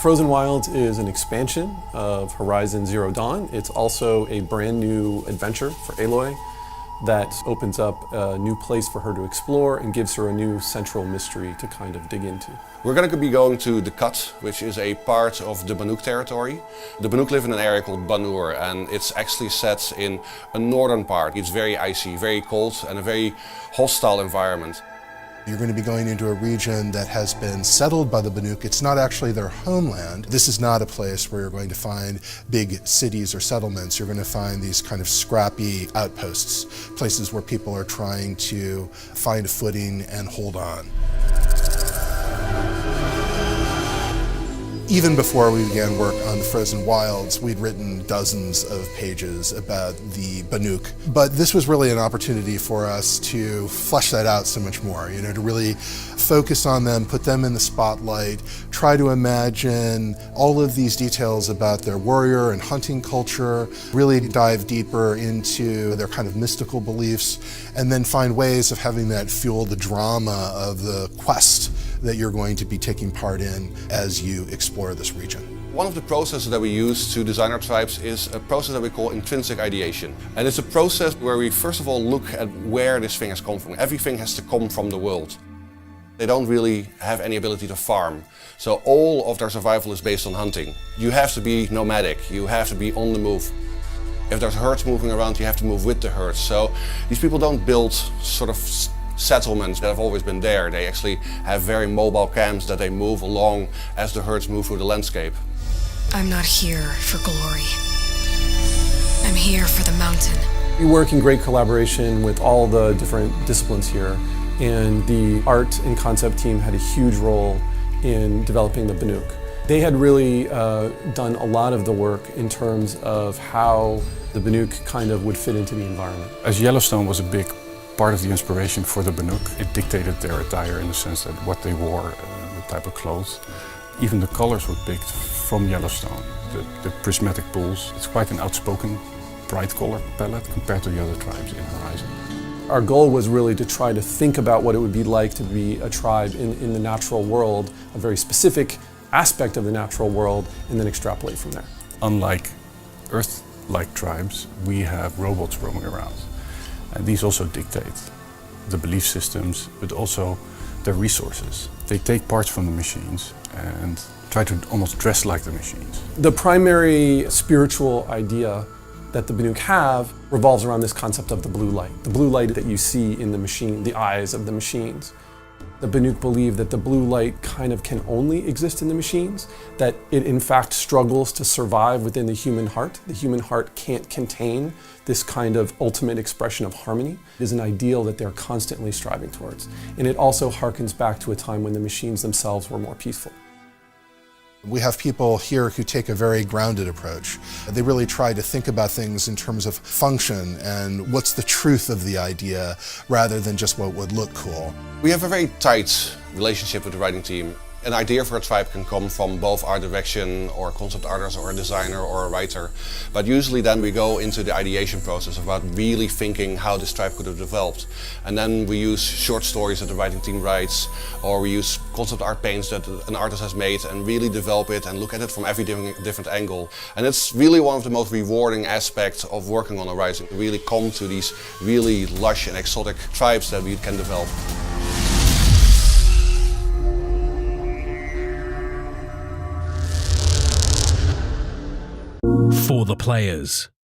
Frozen Wilds is an expansion of Horizon Zero Dawn. It's also a brand new adventure for Aloy that opens up a new place for her to explore and gives her a new central mystery to kind of dig into. We're going to be going to the Cut, which is a part of the Banuk territory. The Banuk live in an area called Banur, and it's actually set in a northern part. It's very icy, very cold, and a very hostile environment. You're going to be going into a region that has been settled by the Banuk. It's not actually their homeland. This is not a place where you're going to find big cities or settlements. You're going to find these kind of scrappy outposts, places where people are trying to find a footing and hold on. Even before we began work on the Frozen Wilds, we'd written dozens of pages about the Banuk. But this was really an opportunity for us to flesh that out so much more, to really focus on them, put them in the spotlight, try to imagine all of these details about their warrior and hunting culture, really dive deeper into their kind of mystical beliefs, and then find ways of having that fuel the drama of the quest that you're going to be taking part in as you explore this region. One of the processes that we use to design our tribes is a process that we call intrinsic ideation. And it's a process where we first of all look at where this thing has come from. Everything has to come from the world. They don't really have any ability to farm. So all of their survival is based on hunting. You have to be nomadic, you have to be on the move. If there's herds moving around, you have to move with the herds. So these people don't build sort of settlements that have always been there. They actually have very mobile camps that they move along as the herds move through the landscape. I'm not here for glory. I'm here for the mountain. We work in great collaboration with all the different disciplines here, and the art and concept team had a huge role in developing the Banuk. They had really done a lot of the work in terms of how the Banuk kind of would fit into the environment. As Yellowstone was a big part of the inspiration for the Banuk, it dictated their attire in the sense that what they wore, the type of clothes. Even the colors were picked from Yellowstone. The prismatic pools, it's quite an outspoken, bright color palette compared to the other tribes in Horizon. Our goal was really to try to think about what it would be like to be a tribe in the natural world, a very specific aspect of the natural world, and then extrapolate from there. Unlike Earth-like tribes, we have robots roaming around. And these also dictate the belief systems, but also their resources. They take parts from the machines and try to almost dress like the machines. The primary spiritual idea that the Banuk have revolves around this concept of the blue light. The blue light that you see in the machine, the eyes of the machines. The Banuk believe that the blue light kind of can only exist in the machines, that it in fact struggles to survive within the human heart. The human heart can't contain this kind of ultimate expression of harmony. It is an ideal that they're constantly striving towards. And it also harkens back to a time when the machines themselves were more peaceful. We have people here who take a very grounded approach. They really try to think about things in terms of function and what's the truth of the idea rather than just what would look cool. We have a very tight relationship with the writing team. An idea for a tribe can come from both art direction or concept artist or a designer or a writer. But usually then we go into the ideation process about really thinking how this tribe could have developed. And then we use short stories that the writing team writes, or we use concept art paints that an artist has made and really develop it and look at it from every different angle. And it's really one of the most rewarding aspects of working on Horizon. We really come to these really lush and exotic tribes that we can develop. For the players.